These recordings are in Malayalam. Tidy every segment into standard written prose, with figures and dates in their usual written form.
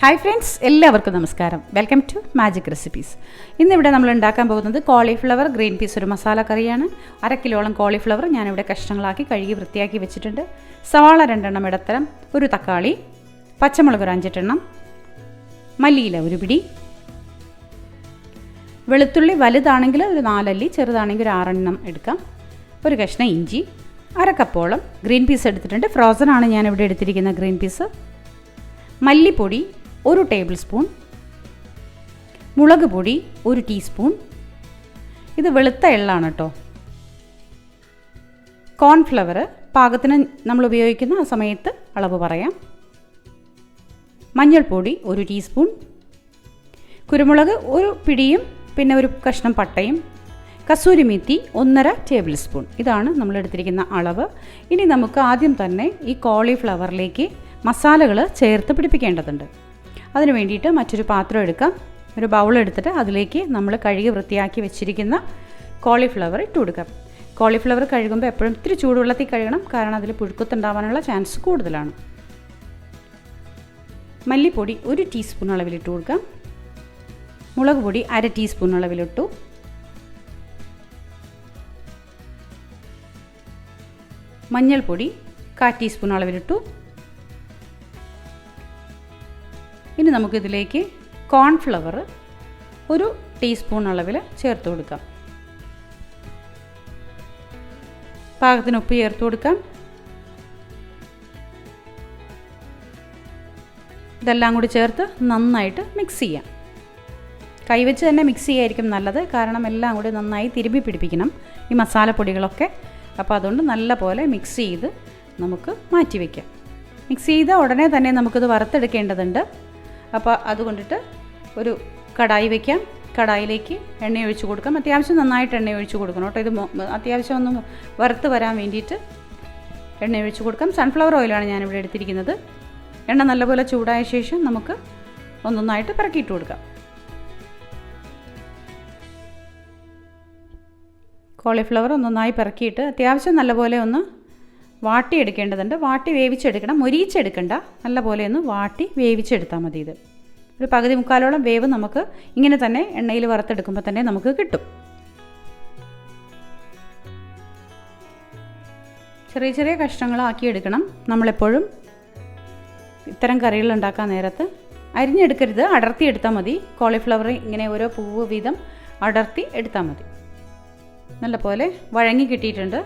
ഹായ് ഫ്രണ്ട്സ്, എല്ലാവർക്കും നമസ്കാരം. Welcome to magic recipes. ഇന്നിവിടെ നമ്മൾ ഉണ്ടാക്കാൻ പോകുന്നത് കോളിഫ്ലവർ ഗ്രീൻ പീസ് ഒരു മസാല കറിയാണ്. 1/2 കിലോളം കോളിഫ്ലവർ ഞാനിവിടെ കഷ്ണങ്ങളാക്കി കഴുകി വൃത്തിയാക്കി വെച്ചിട്ടുണ്ട്. സവാള 2 എണ്ണം ഇടത്തരം, ഒരു തക്കാളി, പച്ചമുളക് ഒരു 5 എണ്ണം, മല്ലിയില ഒരു പിടി, വെളുത്തുള്ളി വലുതാണെങ്കിൽ ഒരു 4 അല്ലി, ചെറുതാണെങ്കിൽ ഒരു 6 എണ്ണം എടുക്കാം, ഒരു കഷ്ണം ഇഞ്ചി, 1/2 കപ്പോളം ഗ്രീൻ പീസ് എടുത്തിട്ടുണ്ട്. ഫ്രോസൺ ആണ് ഞാനിവിടെ എടുത്തിരിക്കുന്ന ഗ്രീൻ പീസ്. മല്ലിപ്പൊടി 1 ടേബിൾ സ്പൂൺ, മുളക് പൊടി 1 ടീസ്പൂൺ, ഇത് വെളുത്ത എള്ളാണ് കേട്ടോ. കോൺഫ്ലവർ പാകത്തിന് നമ്മൾ ഉപയോഗിക്കുന്ന ആ സമയത്ത് അളവ് പറയാം. മഞ്ഞൾപ്പൊടി 1 ടീസ്പൂൺ, കുരുമുളക് 1 പിടിയും പിന്നെ ഒരു കഷ്ണം പട്ടയും, കസൂരി മേത്തി 1.5 ടേബിൾ സ്പൂൺ. ഇതാണ് നമ്മൾ എടുത്തിരിക്കുന്ന അളവ്. ഇനി നമുക്ക് ആദ്യം തന്നെ ഈ കോളിഫ്ലവറിലേക്ക് മസാലകൾ ചേർത്ത് പിടിപ്പിക്കേണ്ടതുണ്ട്. അതിന് വേണ്ടിയിട്ട് മറ്റൊരു പാത്രം എടുക്കാം. ഒരു ബൗൾ എടുത്തിട്ട് അതിലേക്ക് നമ്മൾ കഴുകി വൃത്തിയാക്കി വെച്ചിരിക്കുന്ന കോളിഫ്ലവർ ഇട്ട് കൊടുക്കാം. കോളിഫ്ലവർ കഴുകുമ്പോൾ എപ്പോഴും ഇത്തിരി ചൂടുവെള്ളത്തിൽ കഴുകണം, കാരണം അതിൽ പുഴുക്കുത്തുണ്ടാവാനുള്ള ചാൻസ് കൂടുതലാണ്. മല്ലിപ്പൊടി 1 ടീസ്പൂൺ അളവിലിട്ട് കൊടുക്കാം. മുളക് പൊടി 1/2 ടീസ്പൂൺ അളവിലിട്ടു. മഞ്ഞൾപ്പൊടി 1/4 ടീസ്പൂൺ അളവിലിട്ടു. ഇനി നമുക്കിതിലേക്ക് കോൺഫ്ലവർ 1 ടീസ്പൂൺ അളവിൽ ചേർത്ത് കൊടുക്കാം. പാകത്തിന് ഉപ്പ് ചേർത്ത് കൊടുക്കാം. ഇതെല്ലാം കൂടി ചേർത്ത് നന്നായിട്ട് മിക്സ് ചെയ്യാം. കൈവച്ച് തന്നെ മിക്സ് ചെയ്യായിരിക്കും നല്ലത്, കാരണം എല്ലാം കൂടി നന്നായി തിരുമ്പി പിടിപ്പിക്കണം ഈ മസാലപ്പൊടികളൊക്കെ. അപ്പോൾ അതുകൊണ്ട് നല്ല പോലെ മിക്സ് ചെയ്ത് നമുക്ക് മാറ്റി വയ്ക്കാം. മിക്സ് ചെയ്ത ഉടനെ തന്നെ നമുക്കിത് വറുത്തെടുക്കേണ്ടതുണ്ട്. അപ്പോൾ അതുകൊണ്ടിട്ട് ഒരു കടായി വയ്ക്കാം. കടായിലേക്ക് എണ്ണ ഒഴിച്ച് കൊടുക്കാം. അത്യാവശ്യം നന്നായിട്ട് എണ്ണ ഒഴിച്ച് കൊടുക്കണം കേട്ടോ. ഇത് അത്യാവശ്യം ഒന്ന് വറുത്ത് വരാൻ വേണ്ടിയിട്ട് എണ്ണ ഒഴിച്ച് കൊടുക്കാം. സൺഫ്ലവർ ഓയിലാണ് ഞാനിവിടെ എടുത്തിരിക്കുന്നത്. എണ്ണ നല്ലപോലെ ചൂടായ ശേഷം നമുക്ക് ഒന്നൊന്നായിട്ട് പിറക്കിയിട്ട് കൊടുക്കാം. കോളിഫ്ലവർ ഒന്നൊന്നായി പിറക്കിയിട്ട് അത്യാവശ്യം നല്ലപോലെ ഒന്ന് വാട്ടിയെടുക്കേണ്ടതുണ്ട്. വാട്ടി വേവിച്ചെടുക്കണം, മൊരിയിച്ചെടുക്കണ്ട, നല്ലപോലെ ഒന്ന് വാട്ടി വേവിച്ചെടുത്താൽ മതി. ഇത് ഒരു പകുതി മുക്കാലോളം വേവ് നമുക്ക് ഇങ്ങനെ തന്നെ എണ്ണയിൽ വറുത്തെടുക്കുമ്പോൾ തന്നെ നമുക്ക് കിട്ടും. ചെറിയ ചെറിയ കഷ്ണങ്ങളാക്കി എടുക്കണം. നമ്മളെപ്പോഴും ഇത്തരം കറികൾ ഉണ്ടാക്കാൻ നേരത്ത് അരിഞ്ഞെടുക്കരുത്, അടർത്തി എടുത്താൽ മതി. കോളിഫ്ലവർ ഇങ്ങനെ ഓരോ പൂവ് വീതം അടർത്തി എടുത്താൽ മതി. നല്ലപോലെ വഴങ്ങി കിട്ടിയിട്ടുണ്ട്.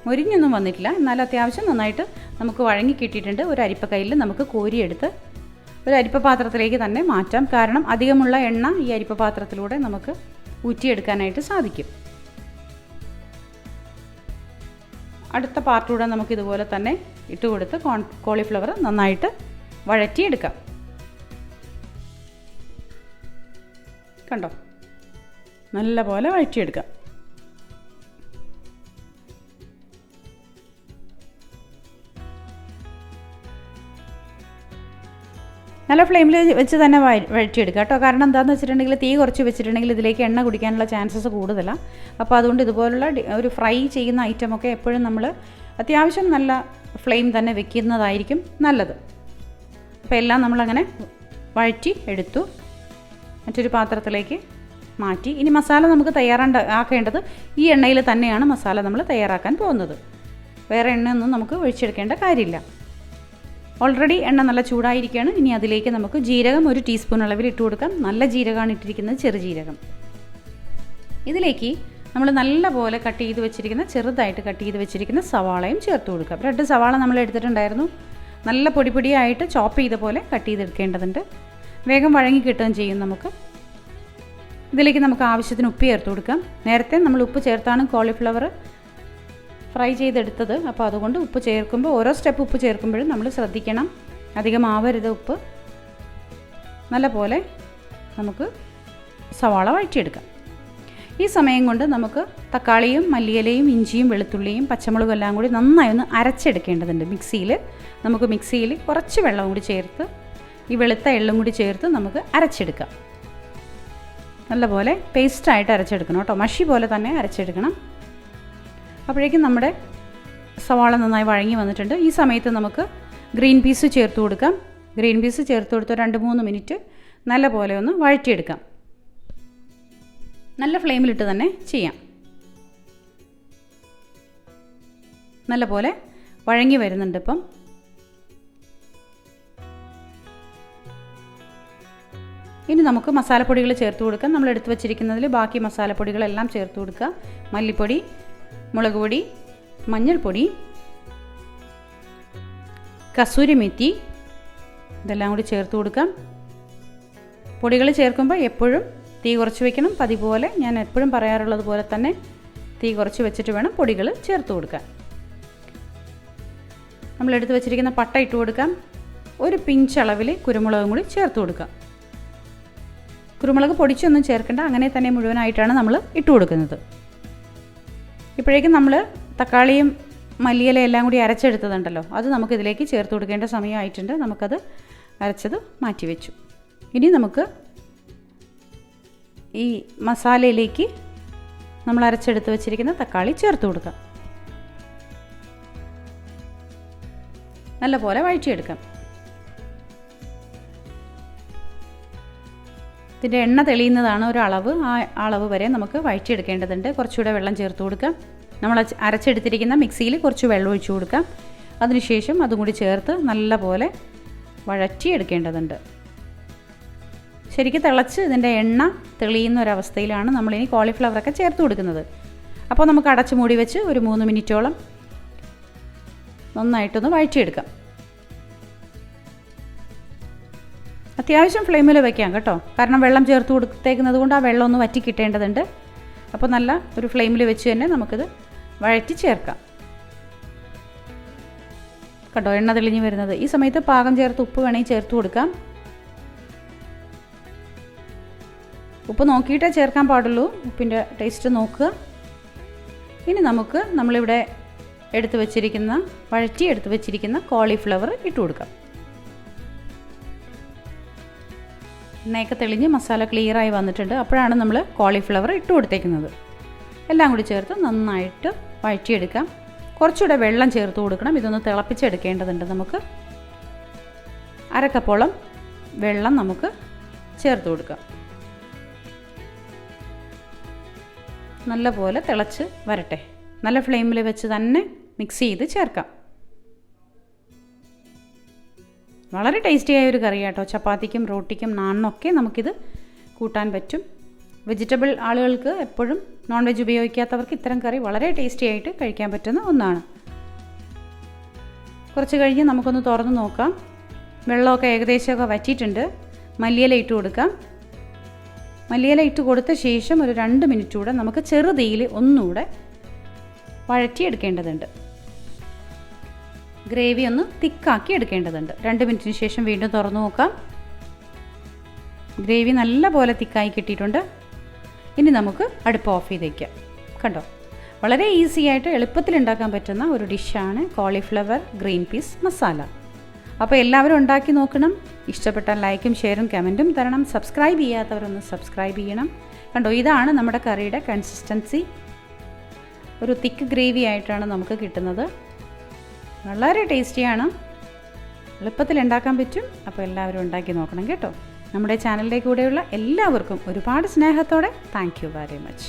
മൊരിഞ്ഞൊന്നും വന്നിട്ടില്ല, എന്നാൽ അത്യാവശ്യം നന്നായിട്ട് നമുക്ക് വഴങ്ങി കിട്ടിയിട്ടുണ്ട്. ഒരു അരിപ്പ കയ്യിൽ നമുക്ക് കോരിയെടുത്ത് ഒരു അരിപ്പ പാത്രത്തിലേക്ക് തന്നെ മാറ്റാം, കാരണം അധികമുള്ള എണ്ണ ഈ അരിപ്പ പാത്രത്തിലൂടെ നമുക്ക് ഊറ്റിയെടുക്കാനായിട്ട് സാധിക്കും. അടുത്ത പാർട്ടിലൂടെ നമുക്കിതുപോലെ തന്നെ ഇട്ട് കൊടുത്ത് കോളിഫ്ലവർ നന്നായിട്ട് വഴറ്റിയെടുക്കാം. കണ്ടോ, നല്ല പോലെ വഴറ്റിയെടുക്കാം. നല്ല ഫ്ലെയിമിൽ വെച്ച് തന്നെ വഴറ്റിയെടുക്കുക കേട്ടോ. കാരണം എന്താണെന്ന് വെച്ചിട്ടുണ്ടെങ്കിൽ തീ കുറച്ച് വെച്ചിട്ടുണ്ടെങ്കിൽ ഇതിലേക്ക് എണ്ണ കുടിക്കാനുള്ള ചാൻസസ് കൂടുതലാണ്. അപ്പോൾ അതുകൊണ്ട് ഇതുപോലുള്ള ഒരു ഫ്രൈ ചെയ്യുന്ന ഐറ്റമൊക്കെ എപ്പോഴും നമ്മൾ അത്യാവശ്യം നല്ല ഫ്ലെയിം തന്നെ വെക്കുന്നതായിരിക്കും നല്ലത്. അപ്പോൾ എല്ലാം നമ്മളങ്ങനെ വഴറ്റി എടുത്തു, മറ്റൊരു പാത്രത്തിലേക്ക് മാറ്റി. ഇനി മസാല നമുക്ക് ആക്കേണ്ടത് ഈ എണ്ണയിൽ തന്നെയാണ് മസാല നമ്മൾ തയ്യാറാക്കാൻ പോകുന്നത്. വേറെ എണ്ണയൊന്നും നമുക്ക് ഒഴിച്ചെടുക്കേണ്ട കാര്യമില്ല. ഓൾറെഡി എണ്ണ നല്ല ചൂടായിരിക്കുകയാണ്. ഇനി അതിലേക്ക് നമുക്ക് ജീരകം 1 ടീസ്പൂൺ അളവിൽ ഇട്ട് കൊടുക്കാം. നല്ല ജീരകമാണ് ഇട്ടിരിക്കുന്നത്, ചെറുജീരകം. ഇതിലേക്ക് നമ്മൾ നല്ല പോലെ ചെറുതായിട്ട് കട്ട് ചെയ്ത് വെച്ചിരിക്കുന്ന സവാളയും ചേർത്ത് കൊടുക്കാം. 2 സവാള നമ്മൾ എടുത്തിട്ടുണ്ടായിരുന്നു. നല്ല പൊടിയായിട്ട് ചോപ്പ് ചെയ്ത പോലെ കട്ട് ചെയ്തെടുക്കേണ്ടതുണ്ട്. വേഗം വഴങ്ങി കിട്ടുകയും ചെയ്യും നമുക്ക്. ഇതിലേക്ക് നമുക്ക് ആവശ്യത്തിന് ഉപ്പ് ചേർത്ത് കൊടുക്കാം. നേരത്തെ നമ്മൾ ഉപ്പ് ചേർത്താണ് കോളിഫ്ലവർ ഫ്രൈ ചെയ്തെടുത്തത്. അപ്പോൾ അതുകൊണ്ട് ഉപ്പ് ചേർക്കുമ്പോൾ ഓരോ സ്റ്റെപ്പ് ഉപ്പ് ചേർക്കുമ്പോഴും നമ്മൾ ശ്രദ്ധിക്കണം, അധികം ആവരുത് ഉപ്പ്. നല്ല പോലെ നമുക്ക് സവാള വഴറ്റിയെടുക്കാം. ഈ സമയം കൊണ്ട് നമുക്ക് തക്കാളിയും മല്ലിയിലയും ഇഞ്ചിയും വെളുത്തുള്ളിയും പച്ചമുളകും എല്ലാം കൂടി നന്നായി ഒന്ന് അരച്ചെടുക്കേണ്ടതുണ്ട്. മിക്സിയിൽ കുറച്ച് വെള്ളം കൂടി ചേർത്ത് ഈ വെളുത്ത എള്ളും കൂടി ചേർത്ത് നമുക്ക് അരച്ചെടുക്കാം. നല്ലപോലെ പേസ്റ്റായിട്ട് അരച്ചെടുക്കണം കേട്ടോ, മഷി പോലെ തന്നെ അരച്ചെടുക്കണം. അപ്പോഴേക്കും നമ്മുടെ സവാള നന്നായി വഴങ്ങി വന്നിട്ടുണ്ട്. ഈ സമയത്ത് നമുക്ക് ഗ്രീൻ പീസ് ചേർത്ത് കൊടുക്കാം. ഗ്രീൻ പീസ് ചേർത്ത് കൊടുത്ത് 2-3 മിനിറ്റ് നല്ലപോലെ ഒന്ന് വഴറ്റിയെടുക്കാം. നല്ല ഫ്ലെയിമിലിട്ട് തന്നെ ചെയ്യാം. നല്ലപോലെ വഴങ്ങി വരുന്നുണ്ട് ഇപ്പം. ഇനി നമുക്ക് മസാലപ്പൊടികൾ ചേർത്ത് കൊടുക്കാം. നമ്മൾ എടുത്തു വച്ചിരിക്കുന്നതിൽ ബാക്കി മസാലപ്പൊടികളെല്ലാം ചേർത്ത് കൊടുക്കുക. മല്ലിപ്പൊടി, മുളക് പൊടി, മഞ്ഞൾപ്പൊടി, കസൂരി മെത്തി, ഇതെല്ലാം കൂടി ചേർത്ത് കൊടുക്കാം. പൊടികൾ ചേർക്കുമ്പോൾ എപ്പോഴും തീ കുറച്ച് വെക്കണം. പതിവ് പോലെ ഞാൻ എപ്പോഴും പറയാറുള്ളത് പോലെ തന്നെ തീ കുറച്ച് വെച്ചിട്ട് വേണം പൊടികൾ ചേർത്ത് കൊടുക്കാൻ. നമ്മൾ എടുത്ത് വെച്ചിരിക്കുന്ന പട്ട ഇട്ട് കൊടുക്കാം. ഒരു പിഞ്ച് അളവിൽ കുരുമുളകും കൂടി ചേർത്ത് കൊടുക്കാം. കുരുമുളക് പൊടിച്ചൊന്നും ചേർക്കേണ്ട, അങ്ങനെ തന്നെ മുഴുവനായിട്ടാണ് നമ്മൾ ഇട്ട് കൊടുക്കുന്നത്. ഇപ്പോഴേക്കും നമ്മൾ തക്കാളിയും മല്ലിയില എല്ലാം കൂടി അരച്ചെടുത്തതുണ്ടല്ലോ, അത് നമുക്കിതിലേക്ക് ചേർത്ത് കൊടുക്കേണ്ട സമയമായിട്ടുണ്ട്. നമുക്കത് അരച്ചത് മാറ്റി വെച്ചു. ഇനി നമുക്ക് ഈ മസാലയിലേക്ക് നമ്മൾ അരച്ചെടുത്ത് വെച്ചിരിക്കുന്ന തക്കാളി ചേർത്ത് കൊടുക്കാം. നല്ലപോലെ വഴറ്റിയെടുക്കാം. ഇതിൻ്റെ എണ്ണ തെളിയുന്നതാണ് ഒരു അളവ്. ആ അളവ് വരെ നമുക്ക് വഴറ്റിയെടുക്കേണ്ടതുണ്ട്. കുറച്ചുകൂടെ വെള്ളം ചേർത്ത് കൊടുക്കാം. നമ്മൾ അരച്ചെടുത്തിരിക്കുന്ന മിക്സിയിൽ കുറച്ച് വെള്ളം ഒഴിച്ചു കൊടുക്കാം. അതിനുശേഷം അതും കൂടി ചേർത്ത് നല്ലപോലെ വഴറ്റിയെടുക്കേണ്ടതുണ്ട്. ശരിക്കും തിളച്ച് ഇതിൻ്റെ എണ്ണ തെളിയുന്ന ഒരവസ്ഥയിലാണ് നമ്മളിനി കോളിഫ്ലവറൊക്കെ ചേർത്ത് കൊടുക്കുന്നത്. അപ്പോൾ നമുക്ക് അടച്ച് മൂടി വെച്ച് ഒരു 3 മിനിറ്റോളം നന്നായിട്ടൊന്ന് വഴറ്റിയെടുക്കാം. അത്യാവശ്യം ഫ്ലെയിമിൽ വയ്ക്കാം കേട്ടോ, കാരണം വെള്ളം ചേർത്ത് കൊടുത്തേക്കുന്നത് കൊണ്ട് ആ വെള്ളം ഒന്ന് വറ്റി കിട്ടേണ്ടതുണ്ട്. അപ്പോൾ നല്ല ഒരു ഫ്ലെയിമിൽ വെച്ച് തന്നെ നമുക്കിത് വഴറ്റി ചേർക്കാം. കേട്ടോ എണ്ണ തെളിഞ്ഞ് വരുന്നത്. ഈ സമയത്ത് പാകം ചേർത്ത് ഉപ്പ് വേണമെങ്കിൽ ചേർത്ത് കൊടുക്കാം. ഉപ്പ് നോക്കിയിട്ടേ ചേർക്കാൻ പാടുള്ളൂ. ഉപ്പിൻ്റെ ടേസ്റ്റ് നോക്കുക. ഇനി നമുക്ക് നമ്മളിവിടെ എടുത്ത് വെച്ചിരിക്കുന്ന കോളിഫ്ലവർ ഇട്ട് കൊടുക്കാം. എണ്ണയൊക്കെ തെളിഞ്ഞ് മസാല ക്ലിയറായി വന്നിട്ടുണ്ട്. അപ്പോഴാണ് നമ്മൾ കോളിഫ്ലവർ ഇട്ട് കൊടുത്തേക്കുന്നത്. എല്ലാം കൂടി ചേർത്ത് നന്നായിട്ട് വഴറ്റിയെടുക്കാം. കുറച്ചുകൂടെ വെള്ളം ചേർത്ത് കൊടുക്കണം. ഇതൊന്ന് തിളപ്പിച്ചെടുക്കേണ്ടതുണ്ട്. നമുക്ക് 1/2 കപ്പോളം വെള്ളം നമുക്ക് ചേർത്ത് കൊടുക്കാം. നല്ലപോലെ തിളച്ച് വരട്ടെ. നല്ല ഫ്ലെയിമിൽ വെച്ച് തന്നെ മിക്സ് ചെയ്ത് ചേർക്കാം. വളരെ ടേസ്റ്റിയായ ഒരു കറി കേട്ടോ. ചപ്പാത്തിക്കും റോട്ടിക്കും നാണിനൊക്കെ നമുക്കിത് കൂട്ടാൻ പറ്റും. വെജിറ്റബിൾ ആളുകൾക്ക് എപ്പോഴും നോൺ വെജ് ഉപയോഗിക്കാത്തവർക്ക് ഇത്തരം കറി വളരെ ടേസ്റ്റി ആയിട്ട് കഴിക്കാൻ പറ്റുന്ന ഒന്നാണ്. കുറച്ച് കഴിഞ്ഞ് നമുക്കൊന്ന് തുറന്ന് നോക്കാം. വെള്ളമൊക്കെ ഏകദേശമൊക്കെ വറ്റിയിട്ടുണ്ട്. മല്ലിയില ഇട്ട് കൊടുക്കാം. മല്ലിയില ഇട്ട് കൊടുത്ത ശേഷം ഒരു 2 മിനിറ്റ് കൂടെ നമുക്ക് ചെറുതീയിൽ ഒന്നുകൂടെ വഴറ്റിയെടുക്കേണ്ടതുണ്ട്. ഗ്രേവി ഒന്ന് തിക്കാക്കി എടുക്കേണ്ടതുണ്ട്. 2 മിനിറ്റിന് ശേഷം വീണ്ടും തുറന്നു നോക്കാം. ഗ്രേവി നല്ല പോലെ തിക്കായി കിട്ടിയിട്ടുണ്ട്. ഇനി നമുക്ക് അടുപ്പ് ഓഫ് ചെയ്ത് വയ്ക്കാം. കണ്ടോ, വളരെ ഈസി ആയിട്ട് എളുപ്പത്തിൽ ഉണ്ടാക്കാൻ പറ്റുന്ന ഒരു ഡിഷാണ് കോളിഫ്ലവർ ഗ്രീൻ പീസ് മസാല. അപ്പോൾ എല്ലാവരും ഉണ്ടാക്കി നോക്കണം. ഇഷ്ടപ്പെട്ടാൽ ലൈക്കും ഷെയറും കമൻറ്റും തരണം. സബ്സ്ക്രൈബ് ചെയ്യാത്തവരൊന്ന് സബ്സ്ക്രൈബ് ചെയ്യണം. കണ്ടോ, ഇതാണ് നമ്മുടെ കറിയുടെ കൺസിസ്റ്റൻസി. ഒരു തിക്ക് ഗ്രേവി ആയിട്ടാണ് നമുക്ക് കിട്ടുന്നത്. വളരെ ടേസ്റ്റിയാണ്, എളുപ്പത്തിൽ ഉണ്ടാക്കാൻ പറ്റും. അപ്പോൾ എല്ലാവരും ഉണ്ടാക്കി നോക്കണം കേട്ടോ. നമ്മുടെ ചാനലിൻ്റെ കൂടെയുള്ള എല്ലാവർക്കും ഒരുപാട് സ്നേഹത്തോടെ താങ്ക് യു വെരി മച്ച്.